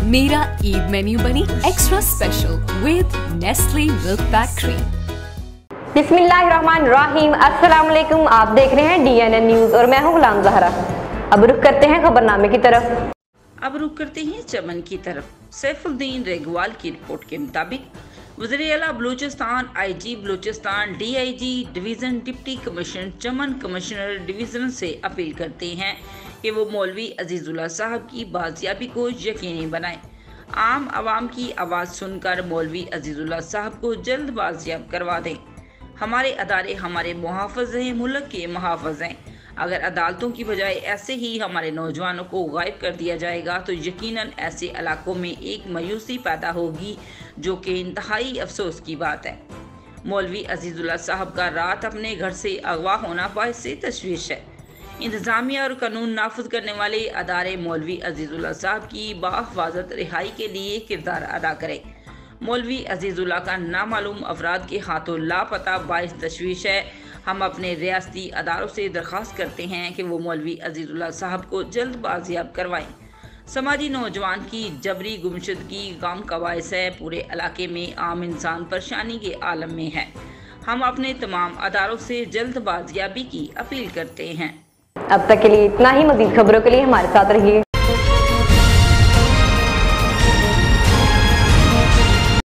मेरा ईद मेन्यू बनी extra special with Nestle milk pack cream. बिस्मिल्लाहिर्रहमानिर्रहीम, अस्सलाम वालेकुम। आप देख रहे हैं DNN न्यूज और मैं हूं गुलाम ज़हरा। अब रुख करते हैं खबरनामे की तरफ। अब रुख करते हैं चमन की तरफ। सैफुद्दीन रेगवाल की रिपोर्ट के मुताबिक वज़ीर-ए-आला Balochistan, IG Balochistan, DIG division deputy commissioner Chaman commissioner division से अपील करते हैं कि वो मौलवी अजीजुल्लाह साहब की बाजियाबी को यकीनी बनाएं। आम आवाम की आवाज़ सुनकर मौलवी अजीजुल्लाह साहब को जल्द बाजियाब करवा दें। हमारे अदारे हमारे मुहाफ़िज़ हैं, मुल्क के मुहाफ़िज़ हैं। अगर अदालतों की बजाय ऐसे ही हमारे नौजवानों को गायब कर दिया जाएगा तो यकीनन ऐसे इलाकों में एक मायूसी पैदा होगी, जो कि इंतहाई अफसोस की बात है। मौलवी अजीजुल्लाह साहब का रात अपने घर से अगवा होना बाइस तशवीश है। इंतज़ामिया और कानून नाफिज करने वाले अदारे मौलवी अजीजुल्लाह साहब की बाहिफाजत रिहाई के लिए किरदार अदा करें। मौलवी अजीजुल्लाह का नामालूम अफराद के हाथों लापता बाइस तशवीश है। हम अपने रियासती अदारों से दरख्वास्त करते हैं कि वो मौलवी अजीजुल्लाह साहब को जल्द बाजियाब करवाएं। समाजी नौजवान की जबरी गुमशुदगी गम का बायस है। पूरे इलाके में आम इंसान परेशानी के आलम में है। हम अपने तमाम अदारों से जल्द बाजियाबी की अपील करते हैं। अब तक के लिए इतना ही। मज़ीद खबरों के लिए हमारे साथ रहिए।